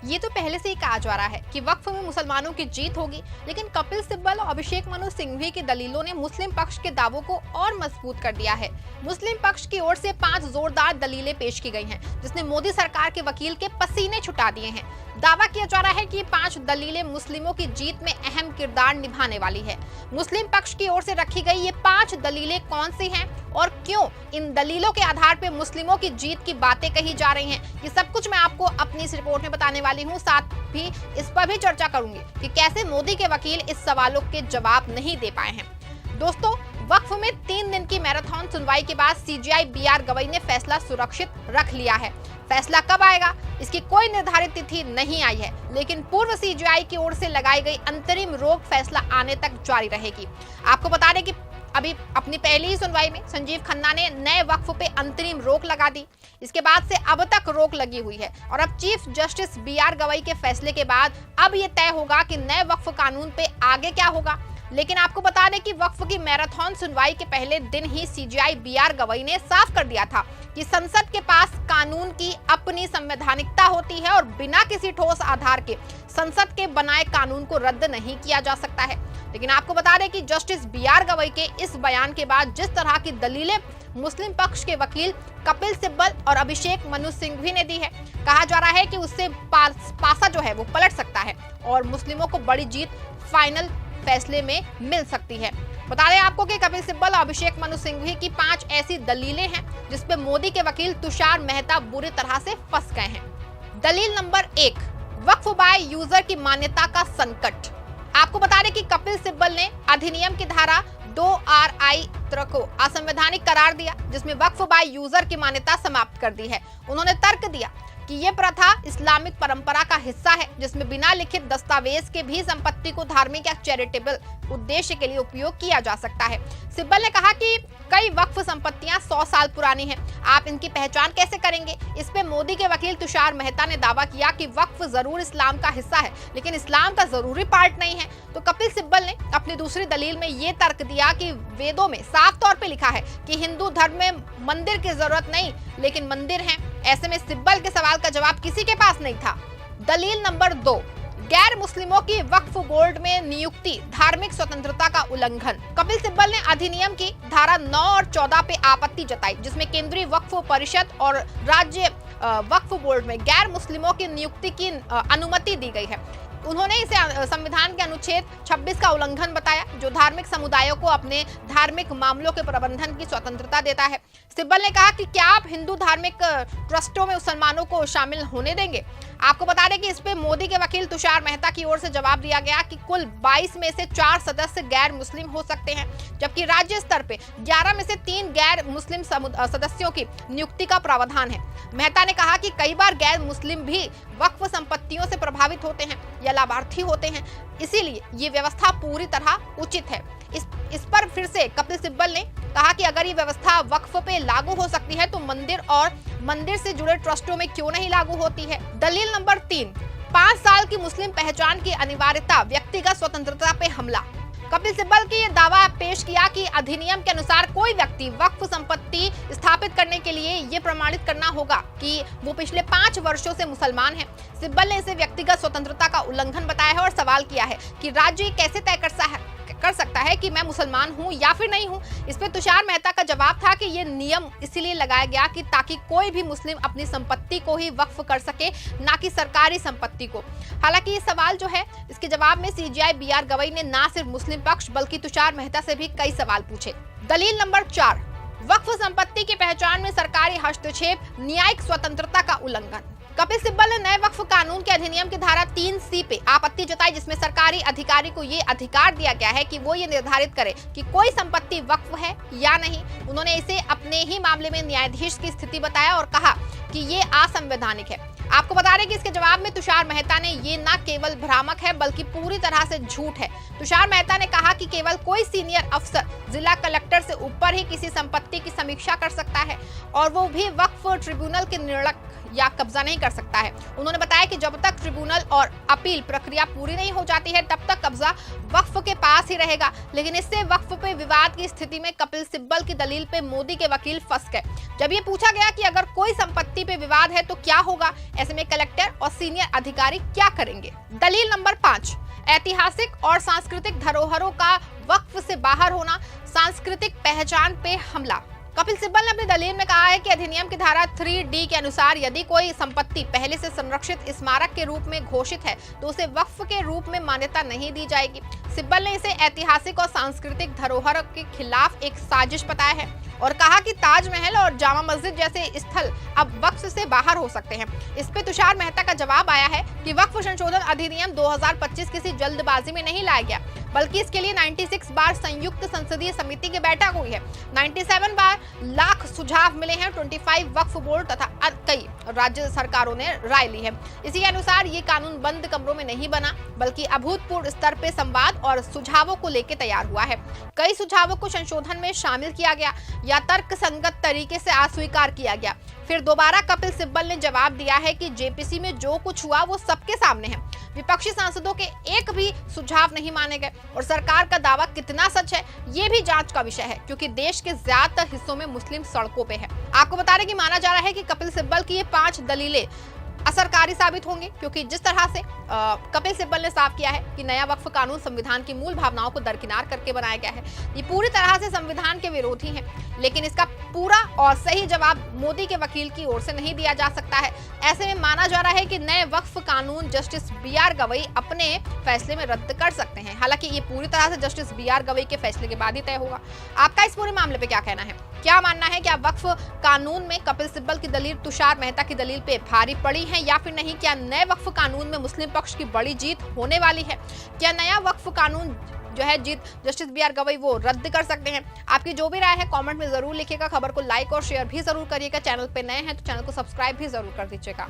ये तो पहले से ही कहा जा रहा है कि वक्फ में मुसलमानों की जीत होगी, लेकिन कपिल सिब्बल और अभिषेक मनु सिंघवी की दलीलों ने मुस्लिम पक्ष के दावों को और मजबूत कर दिया है। मुस्लिम पक्ष की ओर से 5 जोरदार दलीलें पेश की गई हैं, जिसने मोदी सरकार के वकील के पसीने छुटा दिए हैं। दावा किया जा रहा है कि ये 5 दलीलें मुस्लिमों की जीत में अहम किरदार निभाने वाली है। मुस्लिम पक्ष की ओर से रखी गई ये 5 दलीलें कौन सी हैं और क्यों इन दलीलों के आधार पर मुस्लिमों की जीत की बातें कही जा रही हैं, ये सब कुछ मैं आपको अपनी इस रिपोर्ट में बताने वाली हूँ। साथ भी इस पर भी चर्चा करूंगी कि कैसे मोदी के वकील इस सवालों के जवाब नहीं दे पाए हैं। दोस्तों, वक्फ में 3 दिन की मैराथन सुनवाई के बाद सीजेआई बीआर गवई ने फैसला सुरक्षित रख लिया है। फैसला कब आएगा, इसकी कोई निर्धारित तिथि नहीं आई है, लेकिन पूर्व सीजेआई की ओर से लगाई गई अंतरिम रोक फैसला आने तक जारी रहेगी। आपको बता दें कि अभी अपनी पहली ही सुनवाई में संजीव खन्ना ने नए वक्फ पे अंतरिम रोक लगा दी। इसके बाद से अब तक रोक लगी हुई है और अब चीफ जस्टिस बीआर गवई के फैसले के बाद अब ये तय होगा कि नए वक्फ कानून पे आगे क्या होगा। लेकिन आपको बता दें कि वक्फ की मैराथन सुनवाई के पहले दिन ही सीजेआई बीआर गवई ने साफ कर दिया था कि संसद के पास कानून की अपनी संवैधानिकता होती है और बिना किसी ठोस आधार के संसद के बनाए कानून को रद्द नहीं किया जा सकता है। लेकिन आपको बता दें कि जस्टिस बीआर गवई के इस बयान के बाद जिस तरह की दलीलें मुस्लिम पक्ष के वकील कपिल सिब्बल और अभिषेक मनु सिंघवी ने दी है, कहा जा रहा है कि उससे पासा जो है वो पलट सकता है और मुस्लिमों को बड़ी जीत फाइनल फैसले में मिल सकती है। बता दें आपको कि कपिल सिब्बल और अभिषेक मनु सिंघवी की 5 ऐसी दलीलें हैं जिसपे मोदी के वकील तुषार मेहता बुरी तरह से फंस गए हैं। दलील नंबर 1, वक्फ बाय यूजर की मान्यता का संकट। आपको बता दें कि कपिल सिब्बल ने अधिनियम की धारा 2RI को असंवैधानिक करार दिया, जिसमें वक्फ बाय यूजर की मान्यता समाप्त कर दी है। उन्होंने तर्क दिया कि ये प्रथा इस्लामिक परंपरा का हिस्सा है, जिसमें बिना लिखित दस्तावेज के भी संपत्ति को धार्मिक या चैरिटेबल उद्देश्य के लिए उपयोग किया जा सकता है। सिब्बल ने कहा कि कई वक्फ संपत्तियां 100 साल पुरानी हैं, आप इनकी पहचान कैसे करेंगे। इस पे मोदी के वकील तुषार मेहता ने दावा किया कि वक्फ जरूर इस्लाम का हिस्सा है, लेकिन इस्लाम का जरूरी पार्ट नहीं है। तो कपिल सिब्बल ने अपनी दूसरी दलील में ये तर्क दिया कि वेदों में साफ तौर पे लिखा है कि हिंदू धर्म में मंदिर की जरूरत नहीं, लेकिन मंदिर है। ऐसे में सिब्बल के सवाल का जवाब किसी के पास नहीं था। दलील नंबर 2, गैर मुस्लिमों की वक्फ बोर्ड में नियुक्ति धार्मिक स्वतंत्रता का उल्लंघन। कपिल सिब्बल ने अधिनियम की धारा 9 और 14 पे आपत्ति जताई, जिसमें केंद्रीय वक्फ परिषद और राज्य वक्फ बोर्ड में गैर मुस्लिमों की नियुक्ति की अनुमति दी गई है। उन्होंने इसे संविधान के अनुच्छेद 26 का उल्लंघन बताया, जो धार्मिक समुदायों को अपने धार्मिक मामलों के प्रबंधन की स्वतंत्रता देता है। सिब्बल ने कहा कि क्या आप हिंदू धार्मिक ट्रस्टों में मुसलमानों को शामिल होने देंगे। आपको बता दें कि इस पे मोदी के वकील तुषार मेहता की ओर से जवाब दिया गया कि कुल 22 में से 4 सदस्य गैर मुस्लिम हो सकते हैं, जबकि राज्य स्तर पे 11 में से 3 गैर मुस्लिम सदस्यों की नियुक्ति का प्रावधान है। मेहता ने कहा कि कई बार गैर मुस्लिम भी वक्फ संपत्तियों से प्रभावित होते हैं या लाभार्थी होते हैं, इसीलिए ये व्यवस्था पूरी तरह उचित है। इस पर फिर से कपिल सिब्बल ने कहा कि अगर ये व्यवस्था वक्फ पे लागू हो सकती है तो मंदिर और मंदिर से जुड़े ट्रस्टों में क्यों नहीं लागू होती है। दलील नंबर 3, 5 साल की मुस्लिम पहचान की अनिवार्यता व्यक्तिगत स्वतंत्रता पे हमला। कपिल सिब्बल की ये दावा पेश किया कि अधिनियम के अनुसार कोई व्यक्ति वक्फ संपत्ति स्थापित करने के लिए ये प्रमाणित करना होगा कि वो पिछले 5 वर्षों से मुसलमान है। सिब्बल ने इसे व्यक्तिगत स्वतंत्रता का उल्लंघन बताया है और सवाल किया है कि राज्य कैसे तय कर सकता है कि मैं मुसलमान हूं या फिर नहीं हूं। इस पे तुषार मेहता का जवाब था कि ये नियम इसीलिए लगाया गया कि ताकि कोई भी मुस्लिम अपनी संपत्ति को ही वक्फ कर सके, ना कि सरकारी संपत्ति को। हालांकि ये सवाल जो है, इसके जवाब में सीजेआई बीआर गवई ने ना सिर्फ मुस्लिम पक्ष बल्कि तुषार मेहता से भी कई सवाल पूछे। दलील नंबर 4, वक्फ संपत्ति की पहचान में सरकारी हस्तक्षेप, न्यायिक स्वतंत्रता का उल्लंघन। कपिल सिब्बल ने नए वक्फ कानून के अधिनियम की धारा 3C पे आपत्ति जताई, जिसमें सरकारी अधिकारी को ये अधिकार दिया गया है कि वो ये निर्धारित करे कि कोई संपत्ति वक्फ है या नहीं। उन्होंने इसे अपने ही मामले में न्यायाधीश की स्थिति बताया और कहा कि ये असंवैधानिक है। आपको बता दें कि इसके जवाब में तुषार मेहता ने ये न केवल भ्रामक है बल्कि पूरी तरह से झूठ है। तुषार मेहता ने कहा कि केवल कोई सीनियर अफसर जिला कलेक्टर से ऊपर ही किसी संपत्ति की समीक्षा कर सकता है और वो भी वक्फ ट्रिब्यूनल के निर्णय या कब्जा नहीं कर सकता है। उन्होंने बताया कि जब तक ट्रिब्यूनल और अपील प्रक्रिया पूरी नहीं हो जाती है तब तक कब्जा वक्फ के पास ही रहेगा। लेकिन इससे वक्फ पे विवाद की स्थिति में कपिल सिब्बल की दलील पे मोदी के वकील फंस गए। जब ये पूछा गया कि अगर कोई संपत्ति पे विवाद है तो क्या होगा, ऐसे में कलेक्टर और सीनियर अधिकारी क्या करेंगे? दलील नंबर 5, ऐतिहासिक और सांस्कृतिक धरोहरों का वक्फ से बाहर होना, सांस्कृतिक पहचान पे हमला। कपिल सिब्बल ने अपनी दलील में कहा है कि अधिनियम की धारा 3D के अनुसार यदि कोई संपत्ति पहले से संरक्षित स्मारक के रूप में घोषित है तो उसे वक्फ के रूप में मान्यता नहीं दी जाएगी। सिब्बल ने इसे ऐतिहासिक और सांस्कृतिक धरोहर के खिलाफ एक साजिश बताया है और कहा कि ताजमहल और जामा मस्जिद जैसे स्थल अब वक्फ से बाहर हो सकते हैं। इस पे तुषार मेहता का जवाब आया है कि वक्फ संशोधन अधिनियम 2025 किसी जल्दबाजी में नहीं लाया गया, बल्कि इसके लिए 96 बार संयुक्त संसदीय समिति की बैठक हुई है। 97 बार लाख सुझाव मिले हैं। 25 वक्फ बोर्ड तथा कई राज्य सरकारों ने राय ली है। इसी के अनुसार ये कानून बंद कमरों में नहीं बना, बल्कि अभूतपूर्व स्तर पे संवाद और सुझावों को लेकर तैयार हुआ है। कई सुझावों को संशोधन में शामिल किया गया या तर्क संगत तरीके से अस्वीकार किया गया। फिर दोबारा कपिल सिब्बल ने जवाब दिया है कि जेपीसी में जो कुछ हुआ वो सबके सामने है। विपक्षी सांसदों के एक भी सुझाव नहीं माने गए और सरकार का दावा कितना सच है ये भी जांच का विषय है, क्योंकि देश के ज्यादातर हिस्सों में मुस्लिम सड़कों पे है। आपको बता रहे कि माना जा रहा है कि कपिल सिब्बल की ये 5 दलीलें असरकारी साबित होंगे, क्योंकि जिस तरह से कपिल सिब्बल ने साफ किया है कि नया वक्फ कानून संविधान की मूल भावनाओं को दरकिनार करके बनाया गया है, ये पूरी तरह से संविधान के विरोधी है। लेकिन इसका पूरा और सही जवाब मोदी के वकील की ओर से नहीं दिया जा सकता है। ऐसे में माना जा रहा है कि नए वक्फ कानून जस्टिस BR गवई अपने फैसले में रद्द कर सकते हैं। हालांकि ये पूरी तरह से जस्टिस BR गवई के फैसले के बाद ही तय होगा। आपका इस पूरे मामले पे क्या कहना है? क्या मानना है? क्या वक्फ कानून में कपिल सिब्बल की दलील तुषार मेहता की दलील पे भारी पड़ी है या फिर नहीं? क्या नए वक्फ कानून में मुस्लिम पक्ष की बड़ी जीत होने वाली है? क्या नया वक्फ कानून जो है जीत जस्टिस BR गवई वो रद्द कर सकते हैं? आपकी जो भी राय है कमेंट में जरूर लिखिएगा। खबर को लाइक और शेयर भी जरूर करिएगा। चैनल पे नए हैं तो चैनल को सब्सक्राइब भी जरूर कर दीजिएगा।